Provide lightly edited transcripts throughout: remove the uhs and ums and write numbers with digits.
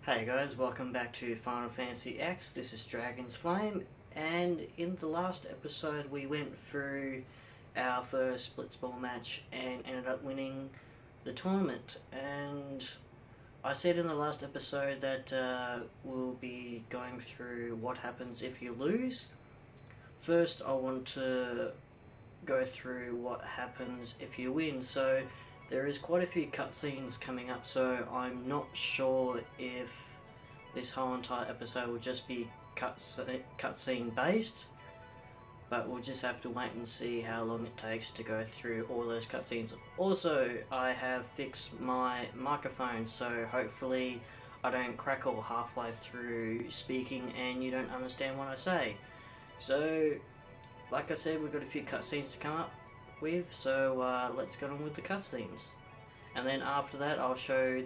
Hey guys, welcome back to Final Fantasy X. This is Dragon's Flame, and in the last episode we went through our first Blitzball match and ended up winning the tournament. And I said in the last episode that we'll be going through what happens if you lose. First, I want to go through what happens if you win. So there is quite a few cutscenes coming up, so I'm not sure if this whole entire episode will just be cutscene based, but we'll just have to wait and see how long it takes to go through all those cutscenes. Also, I have fixed my microphone, so hopefully I don't crackle halfway through speaking and you don't understand what I say. So, like I said, we've got a few cutscenes to come up with, so let's get on with the cutscenes. And then after that, I'll show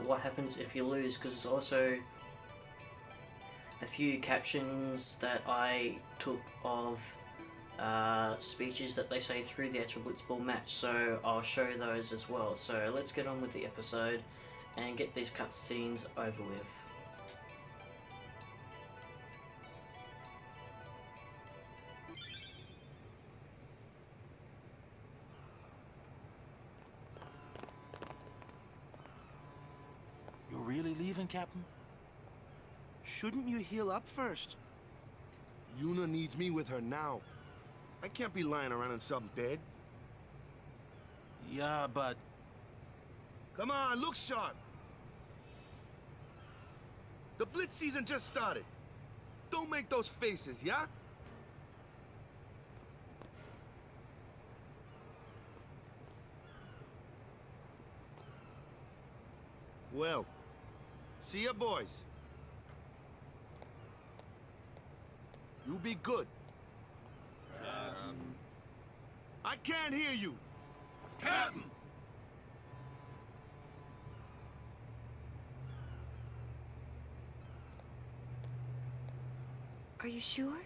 what happens if you lose, because there's also a few captions that I took of speeches that they say through the actual Blitzball match, so I'll show those as well. So let's get on with the episode and get these cutscenes over with. You're really leaving, Captain? Shouldn't you heal up first? Yuna needs me with her now. I can't be lying around in some bed. Yeah, but... Come on, look sharp. The Blitz season just started. Don't make those faces, yeah? Well, see ya, boys. You be good. I can't hear you. Captain! Are you sure?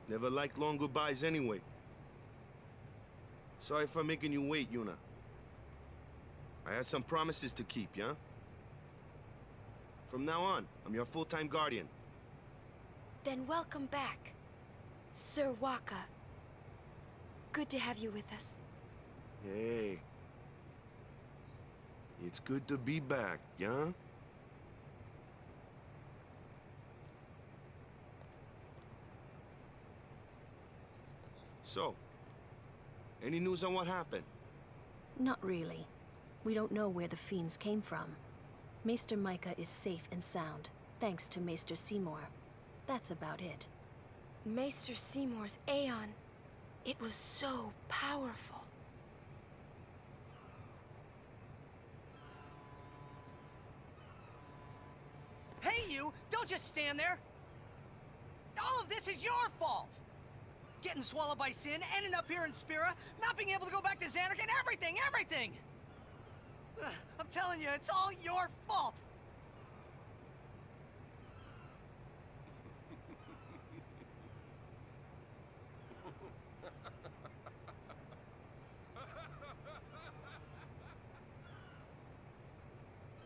Never liked long goodbyes anyway. Sorry for making you wait, Yuna. I had some promises to keep, yeah? From now on, I'm your full-time guardian. Then welcome back, Sir Waka. Good to have you with us. Hey. It's good to be back, yeah? So, any news on what happened? Not really. We don't know where the fiends came from. Maester Micah is safe and sound, thanks to Maester Seymour. That's about it. Maester Seymour's Aeon. It was so powerful. Hey, you! Don't just stand there! All of this is your fault! Getting swallowed by Sin, ending up here in Spira, not being able to go back to Xanarkand, everything! I'm telling you, it's all your fault!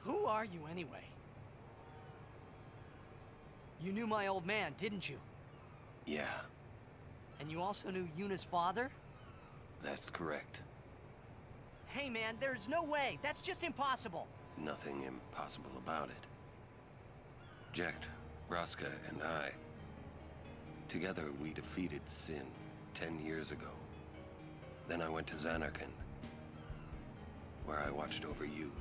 Who are you, anyway? You knew my old man, didn't you? Yeah, And you also knew Yuna's father? that's correct. Hey, man, there's no way. That's just impossible. Nothing impossible about it. Jecht, Braska, and I, together we defeated Sin 10 years ago. Then I went to Xanarkand, where I watched over you,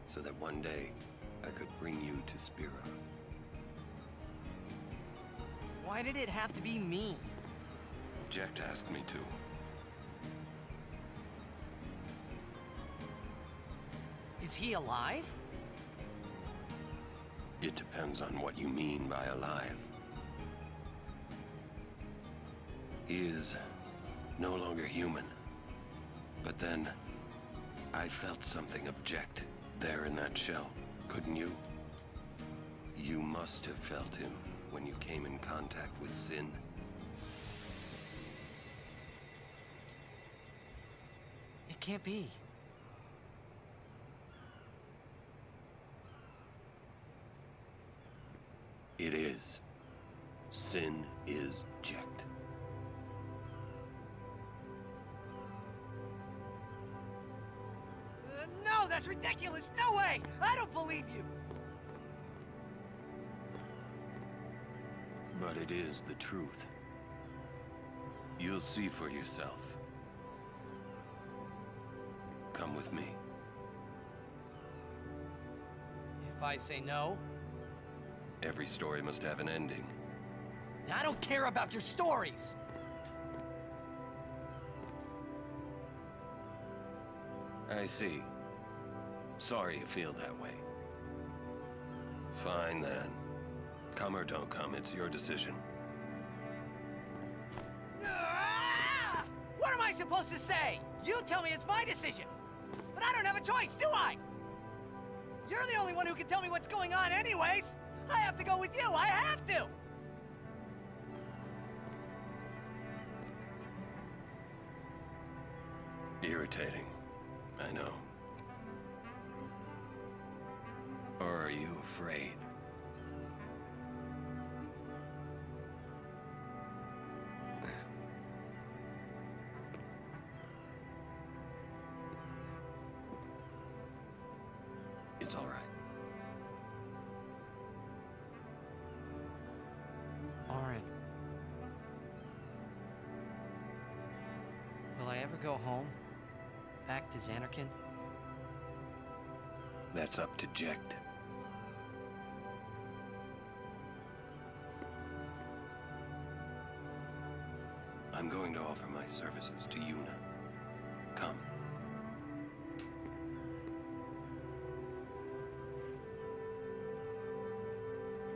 so that one day I could bring you to Spira. Why did it have to be me? Jecht asked me to. Is he alive? It depends on what you mean by alive. He is no longer human. But then, I felt something of Jecht there in that shell, couldn't you? You must have felt him when you came in contact with Sin. It can't be. It is. Sin is Jekt. No, that's ridiculous! No way! I don't believe you! But it is the truth. You'll see for yourself. Come with me. If I say no? Every story must have an ending. I don't care about your stories! I see. Sorry you feel that way. Fine then. Come or don't come, it's your decision. Ah! What am I supposed to say? You tell me it's my decision. But I don't have a choice, do I? You're the only one who can tell me what's going on anyways. I have to go with you, I have to! Irritating. I know. Or are you afraid? It's all right. Auron. Will I ever go home? Back to Xanarkand? That's up to Jekt. I'm going to offer my services to Yuna. Come.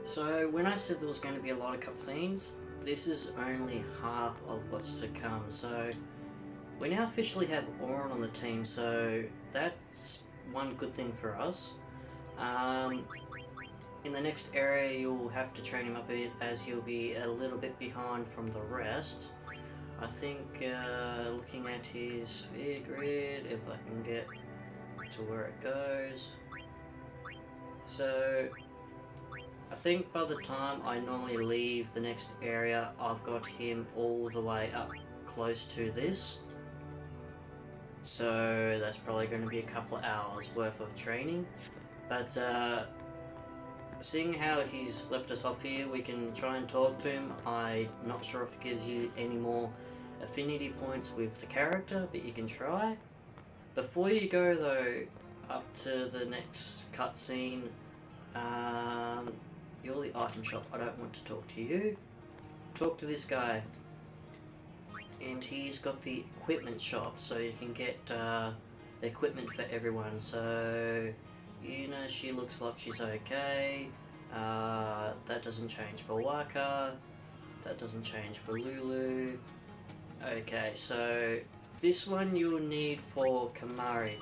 So when I said there was going to be a lot of cutscenes, this is only half of what's to come. So we now officially have Auron on the team, so that's one good thing for us. In the next area you'll have to train him up a bit, as he'll be a little bit behind from the rest. I think looking at his sphere grid, if I can get to where it goes. So I think by the time I normally leave the next area, I've got him all the way up close to this. So that's probably going to be a couple of hours worth of training. But seeing how he's left us off here, we can try and talk to him. I'm not sure if it gives you any more affinity points with the character, but you can try. Before you go though, up to the next cutscene, you're the item shop. I don't want to talk to you. Talk to this guy. And he's got the equipment shop, so you can get equipment for everyone. So, Yuna, she looks like she's okay. That doesn't change for Waka. That doesn't change for Lulu. Okay, so this one you'll need for Kamari.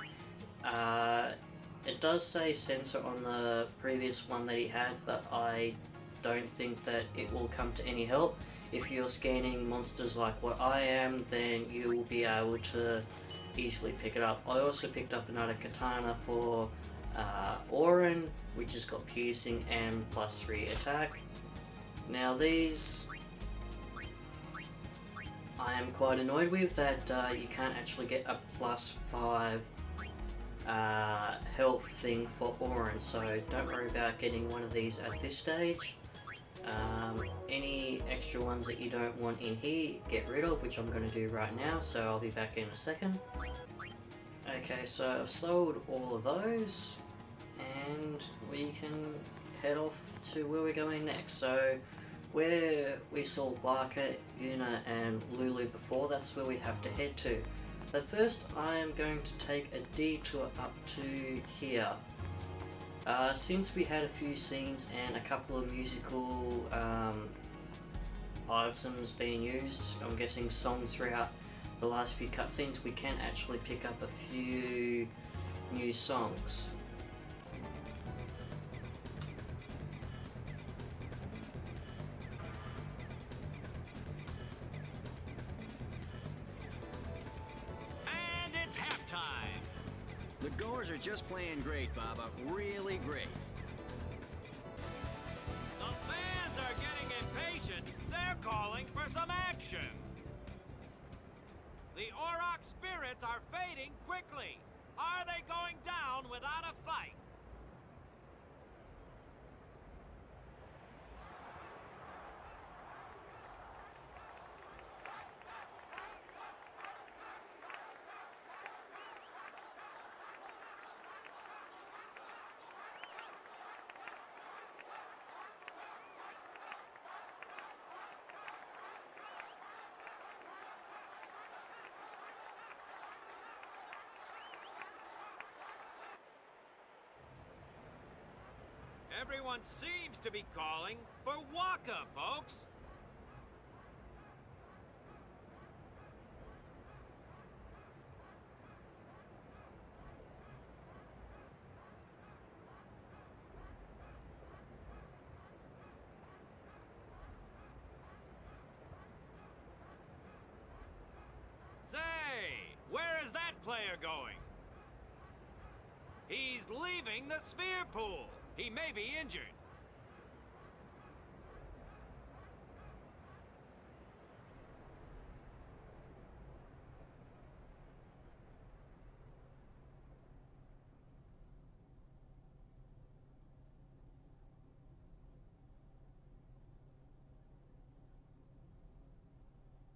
It does say sensor on the previous one that he had, but I don't think that it will come to any help. If you're scanning monsters like what I am, then you will be able to easily pick it up. I also picked up another katana for Auron, which has got piercing and +3 attack. Now these I am quite annoyed with, that you can't actually get a +5 health thing for Auron, so don't worry about getting one of these at this stage. Any extra ones that you don't want in here, get rid of, which I'm going to do right now, so I'll be back in a second. Okay, so I've sold all of those, and we can head off to where we're going next. So, where we saw Braska, Yuna and Lulu before, that's where we have to head to. But first, I am going to take a detour up to here. Since we had a few scenes and a couple of musical items being used, I'm guessing songs throughout the last few cutscenes, we can actually pick up a few new songs. And it's halftime. The Goers are just playing great, Baba. Really great. The fans calling for some action. The Auroch spirits are fading quickly. Are they going down without a fight? Everyone seems to be calling for Waka, folks. Say, where is that player going? He's leaving the sphere pool. He may be injured.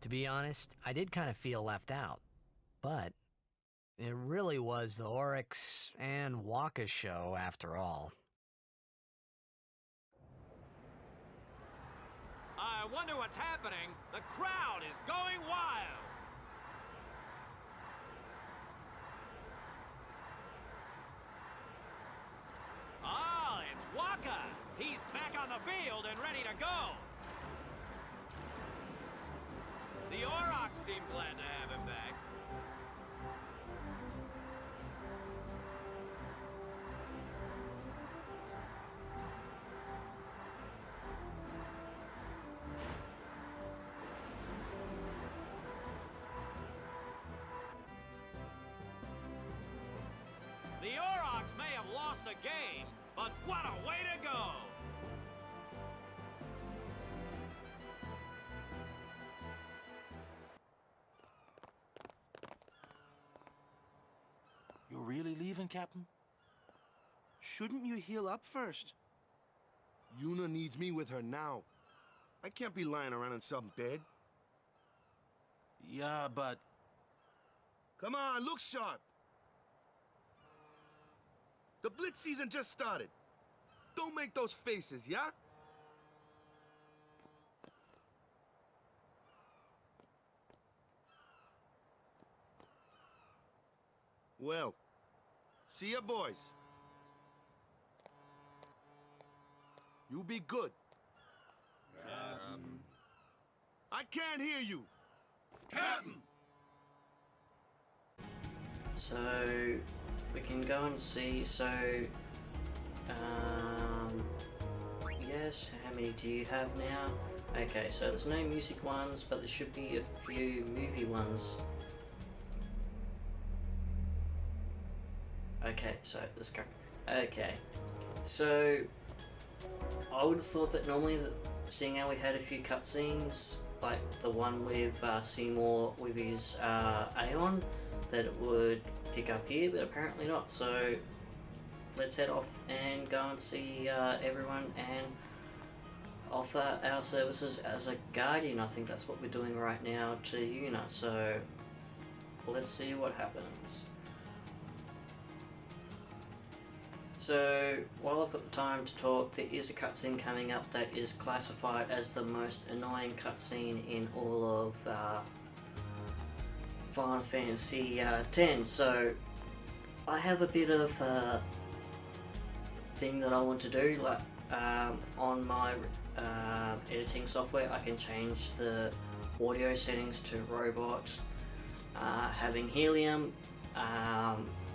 To be honest, I did kind of feel left out. But it really was the Oryx and Waka show after all. I wonder what's happening. The crowd is going wild. Ah, it's Waka. He's back on the field and ready to go. The Auroch seem glad to have him back. The Aurochs may have lost the game, but what a way to go! You're really leaving, Captain? Shouldn't you heal up first? Yuna needs me with her now. I can't be lying around in some bed. Yeah, but... Come on, look sharp. The Blitz season just started. Don't make those faces, yeah? Well, see ya, boys. You be good. Captain. I can't hear you. Captain! So we can go and see. So, yes. How many do you have now? Okay, so there's no music ones, but there should be a few movie ones. Okay, so let's go. Okay, so I would have thought that normally, seeing how we had a few cutscenes, like the one with Seymour with his Auron, that it would pick up here, but apparently not. So let's head off and go and see everyone and offer our services as a guardian. I think that's what we're doing right now to Yuna. So let's see what happens. So, while I've got the time to talk, there is a cutscene coming up that is classified as the most annoying cutscene in all of Final Fantasy X. So, I have a bit of a thing that I want to do, like on my editing software I can change the audio settings to robot, having helium,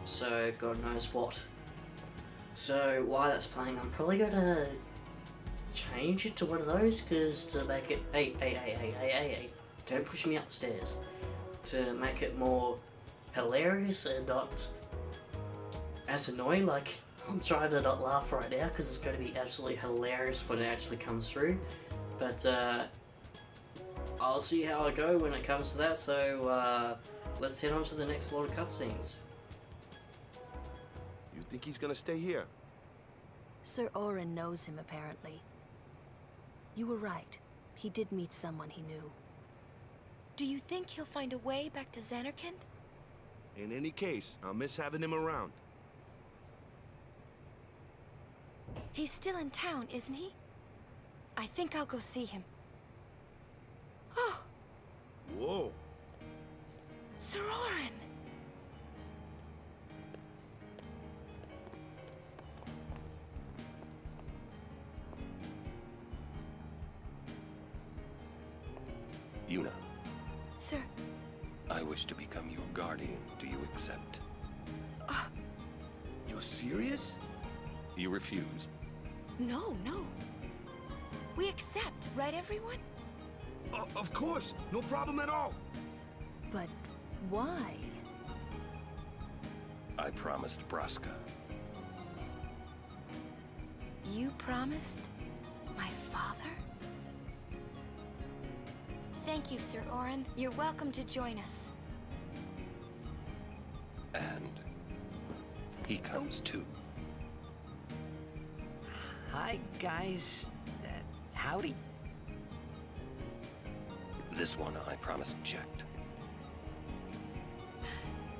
so God knows what. So while that's playing, I'm probably gonna change it to one of those, because to make it, hey, don't push me upstairs, to make it more hilarious and not as annoying. Like, I'm trying to not laugh right now because it's going to be absolutely hilarious when it actually comes through. But I'll see how I go when it comes to that, so let's head on to the next lot of cutscenes. You think he's gonna stay here? Sir Auron knows him, apparently. You were right. He did meet someone he knew. Do you think he'll find a way back to Xanarkand? In any case, I'll miss having him around. He's still in town, isn't he? I think I'll go see him. Oh, Whoa. Sir Auron! Yuna, Sir, I wish to become your guardian. Do you accept? You're serious? You refuse? no. We accept, right everyone? Of course. No problem at all. But why? I promised Braska. You promised? My father? Thank you, Sir Auron. You're welcome to join us. And he comes too. Hi, guys. Howdy. This one I promised Jecht.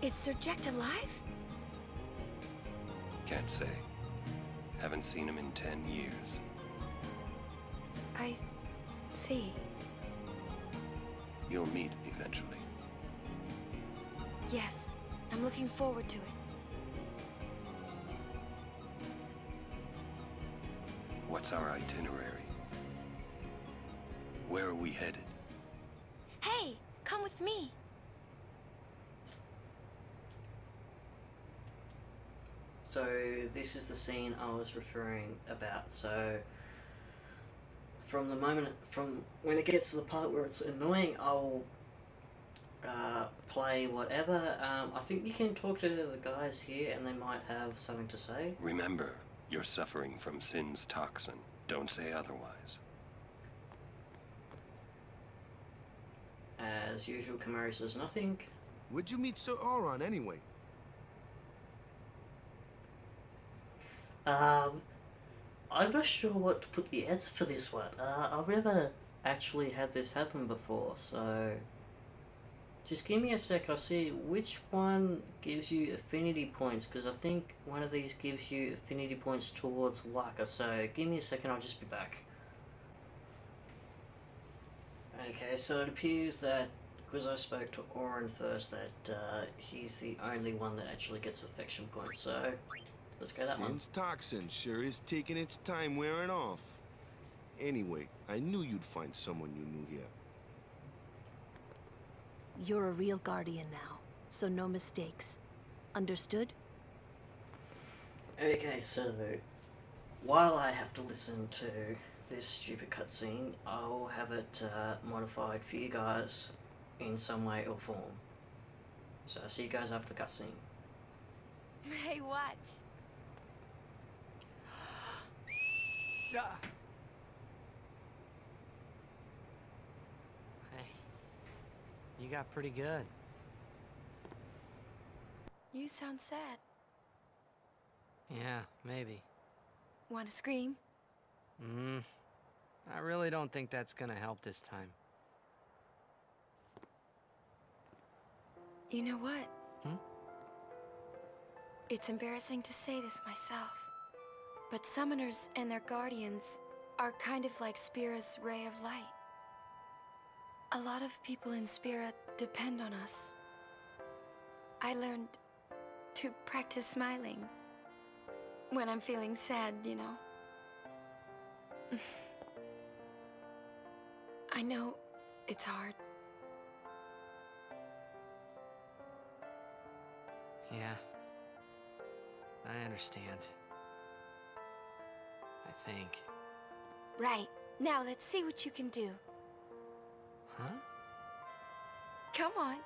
Is Sir Jecht alive? Can't say. Haven't seen him in 10 years. I see. You'll meet eventually. Yes, I'm looking forward to it. What's our itinerary? Where are we headed? Hey, come with me. So this is the scene I was referring about. So from when it gets to the part where it's annoying, I'll play whatever. I think you can talk to the guys here and they might have something to say. Remember, you're suffering from sin's toxin. Don't say otherwise. As usual, Kamari says nothing. Where'd you meet Sir Auron anyway? I'm not sure what to put the answer for this one. I've never actually had this happen before, so just give me a sec. I'll see which one gives you affinity points, because I think one of these gives you affinity points towards Waka, so give me a second, I'll just be back. Okay, so it appears that, because I spoke to Auron first, that he's the only one that actually gets affection points, so let's go that one. Sin's toxin sure is taking its time wearing off. Anyway, I knew you'd find someone you knew here. You're a real guardian now, so no mistakes. Understood? Okay, so while I have to listen to this stupid cutscene, I'll have it modified for you guys in some way or form. So I'll see you guys after the cutscene. Hey, watch. Hey, you got pretty good. You sound sad. Yeah, maybe. Want to scream? I really don't think that's gonna help this time. You know what? Hmm? It's embarrassing to say this myself, but summoners and their guardians are kind of like Spira's ray of light. A lot of people in Spira depend on us. I learned to practice smiling when I'm feeling sad, you know. I know it's hard. Yeah. I understand. I think. Right. Now let's see what you can do. Huh? Come on.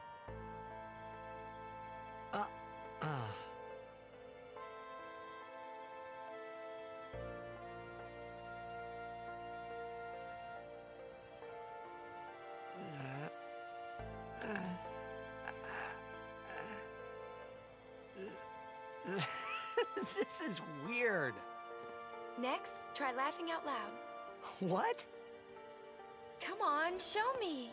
This is weird. Next, try laughing out loud. What? Come on, show me.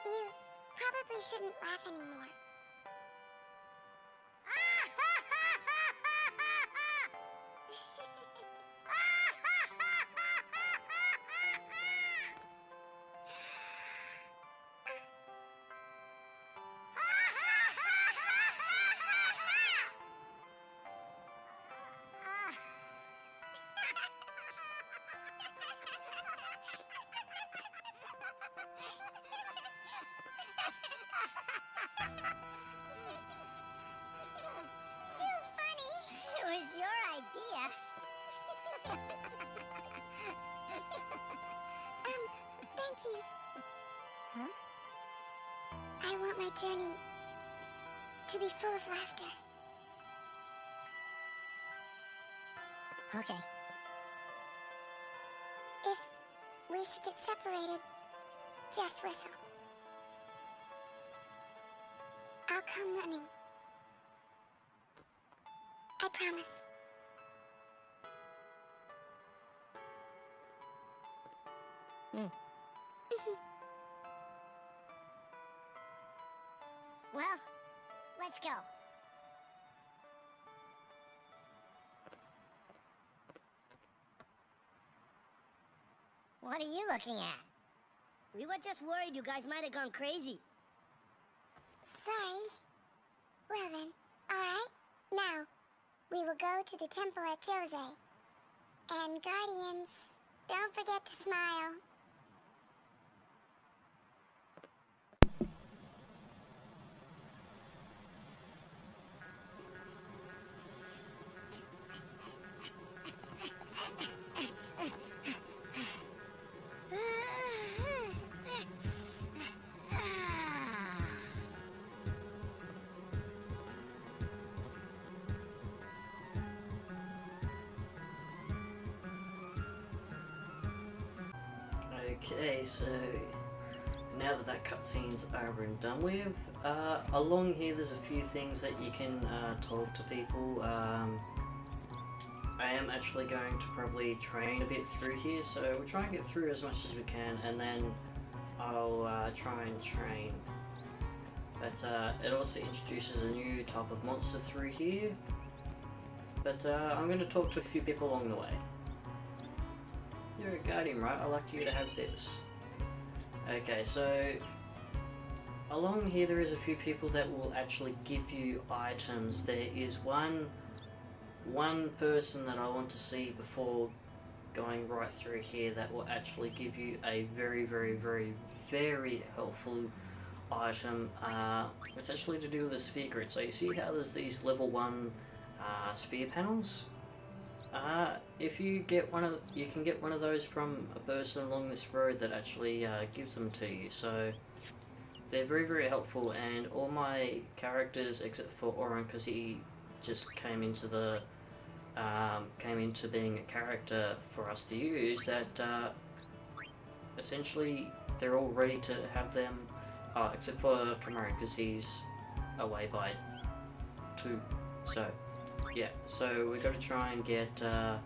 You probably shouldn't laugh anymore. Thank you. Huh? I want my journey to be full of laughter. Okay. If we should get separated, just whistle. I'll come running. I promise. Well, let's go. What are you looking at? We were just worried you guys might have gone crazy. Sorry. Well then, alright. Now, we will go to the temple at Jose. And Guardians, don't forget to smile. Okay, so now that that cutscene's over and done with, along here there's a few things that you can talk to people. I am actually going to probably train a bit through here, so we'll try and get through as much as we can, and then I'll try and train. But it also introduces a new type of monster through here, but I'm going to talk to a few people along the way. You're a guardian, right? I'd like you to have this. Okay, so along here there is a few people that will actually give you items. There is one person that I want to see before going right through here that will actually give you a very, very, very, very helpful item. It's actually to do with the sphere grid. So you see how there's these level 1 sphere panels? If you get you can get one of those from a person along this road that actually gives them to you. So they're very, very helpful, and all my characters except for Auron, because he just came into being a character for us to use, that essentially they're all ready to have them, except for Cameron, because he's away by 2. So yeah, so we've got to try and get, how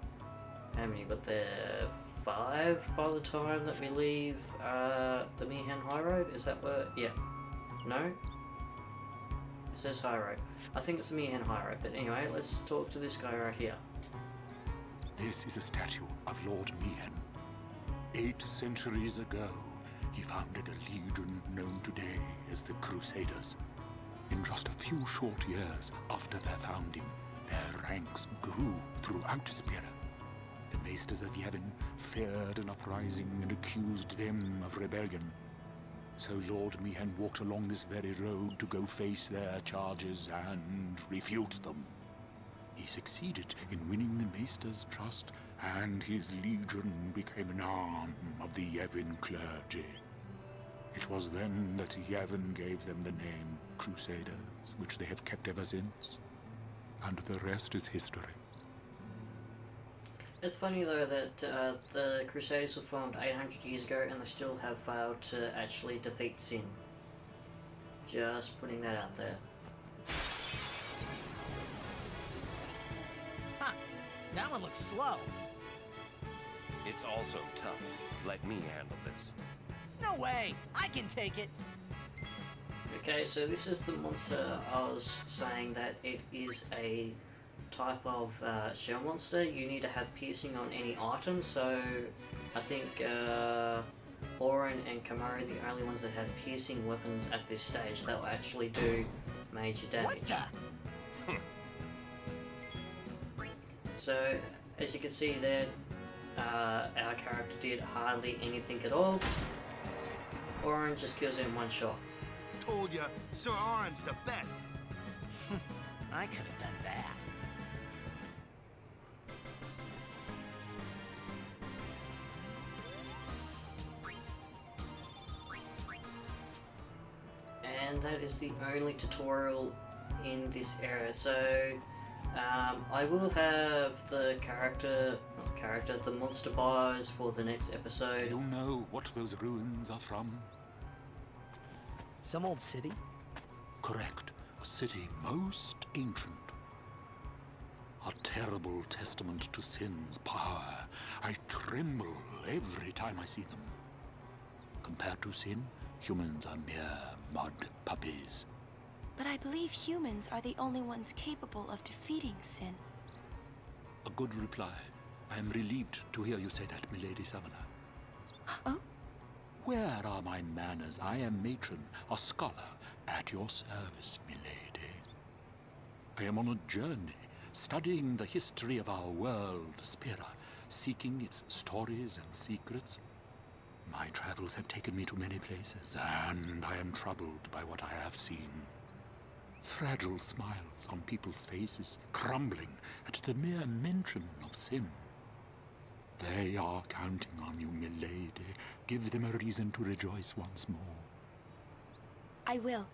many? Got there 5 by the time that we leave the Mihan High Road? Is that where? Yeah. No? It says High Road. I think it's the Mihan High Road, but anyway, let's talk to this guy right here. This is a statue of Lord Mihan. 8 centuries ago, he founded a legion known today as the Crusaders. In just a few short years after their founding, their ranks grew throughout Spira. The Maesters of Yevon feared an uprising and accused them of rebellion. So Lord Mihan walked along this very road to go face their charges and refute them. He succeeded in winning the Maester's trust, and his legion became an arm of the Yevon clergy. It was then that Yevon gave them the name Crusaders, which they have kept ever since. And the rest is history. It's funny though that the Crusaders were formed 800 years ago and they still have failed to actually defeat Sin. Just putting that out there. Huh. That one looks slow. It's also tough. Let me handle this. No way! I can take it! Okay, so this is the monster I was saying that it is a type of shell monster. You need to have piercing on any item, so I think Auron and Kamari are the only ones that have piercing weapons at this stage that will actually do major damage. What the? So, as you can see there, our character did hardly anything at all. Auron just kills him in one shot. Told ya, Sir Auron's the best. I could have done that. And that is the only tutorial in this area. So I will have the the monster bios for the next episode. Do you know what those ruins are from? Some old city? Correct. A city most ancient. A terrible testament to sin's power. I tremble every time I see them. Compared to sin, humans are mere mud puppies. But I believe humans are the only ones capable of defeating Sin. A good reply. I am relieved to hear you say that, milady Summoner. Oh? Where are my manners? I am matron, a scholar, at your service, milady. I am on a journey, studying the history of our world, Spira, seeking its stories and secrets. My travels have taken me to many places, and I am troubled by what I have seen. Fragile smiles on people's faces, crumbling at the mere mention of sin. They are counting on you, milady. Give them a reason to rejoice once more. I will.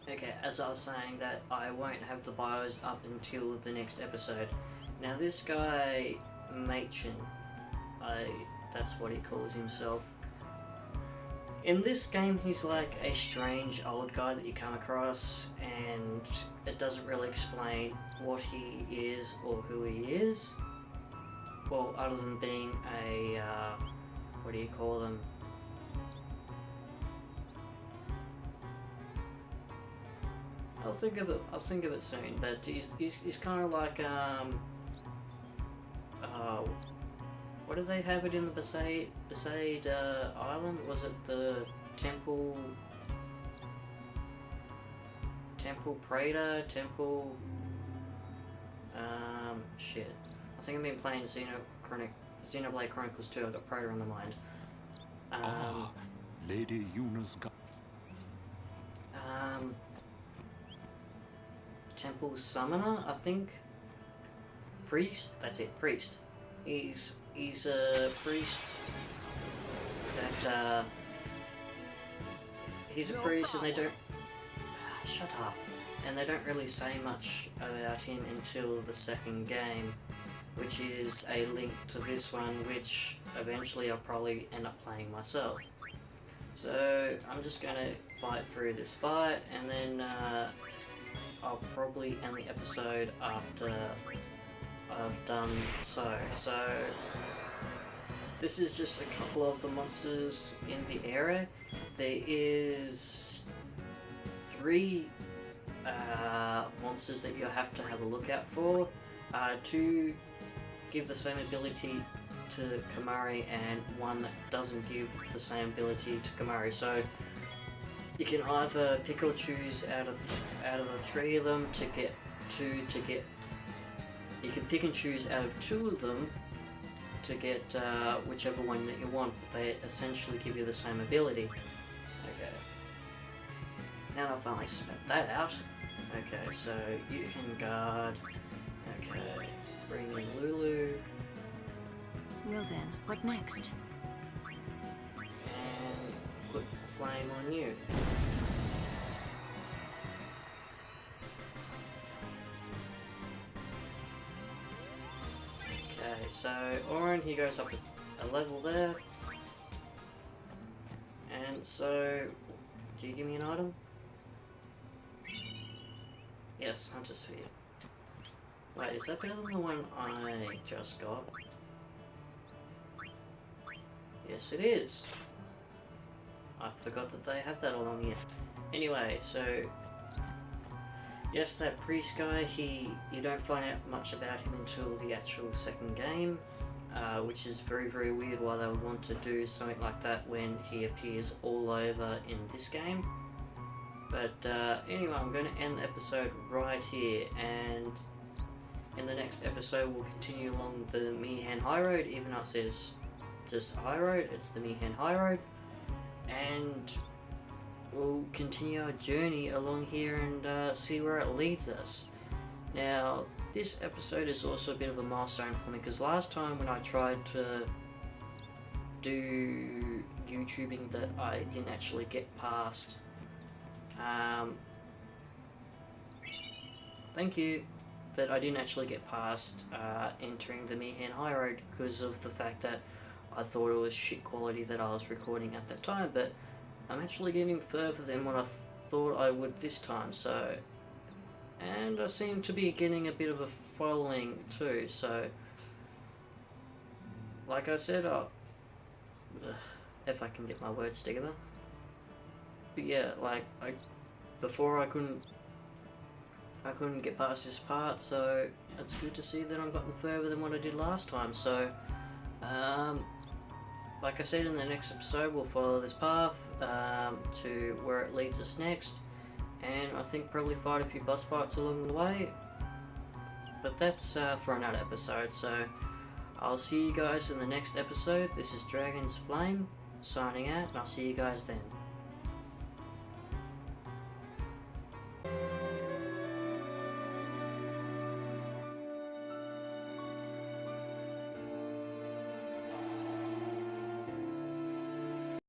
Okay, as I was saying that I won't have the bios up until the next episode. Now this guy, Machin, that's what he calls himself. In this game he's like a strange old guy that you come across, and it doesn't really explain what he is or who he is. Well, other than being a, what do you call them? I'll think of it soon, but he's kind of like, what do they have it in the Besaid Island? Was it the Temple Praetor? Shit. I think I've been playing Xenoblade Chronicles 2, I've got Praetor on the mind. Lady Yuna's got... Temple Summoner, I think? Priest? That's it, Priest. He's a priest that, he's a priest and they don't... shut up. And they don't really say much about him until the second game, which is a link to this one, which eventually I'll probably end up playing myself. So I'm just going to fight through this fight, and then I'll probably end the episode after I've done so. So this is just a couple of the monsters in the area. There is 3 monsters that you'll have to have a look out for. 2 give the same ability to Kamari, and 1 that doesn't give the same ability to Kamari. So you can either pick or choose out of the 3 of them to get 2 to get. You can pick and choose out of 2 of them to get whichever one that you want, but they essentially give you the same ability. Okay. Now that I've finally spat that out, Okay, so you can guard. Okay, bring in Lulu. Well then, what next? And put flame on you. Okay, so Auron, he goes up a level there. And so, do you give me an item? Yes, Hunter Sphere. Wait, is that better than the one I just got? Yes, it is. I forgot that they have that along here. Anyway, so yes, that priest guy, you don't find out much about him until the actual second game, which is very, very weird why they would want to do something like that when he appears all over in this game. But anyway, I'm going to end the episode right here, and in the next episode we'll continue along the Mihan High Road, even though it says just High Road, it's the Mihan High Road, and we'll continue our journey along here and see where it leads us. Now, this episode is also a bit of a milestone for me, because last time when I tried to do YouTubing that I didn't actually get past. Thank you. That I didn't actually get past entering the Mihan High Road because of the fact that I thought it was shit quality that I was recording at that time, but I'm actually getting further than what I thought I would this time, so... And I seem to be getting a bit of a following too, so... Like I said, if I can get my words together. But yeah, like, before I couldn't get past this part, so it's good to see that I've gotten further than what I did last time, so... Like I said, in the next episode we'll follow this path to where it leads us next, and I think probably fight a few boss fights along the way, but that's for another episode, so I'll see you guys in the next episode. This is Dragon's Flame, signing out, and I'll see you guys then.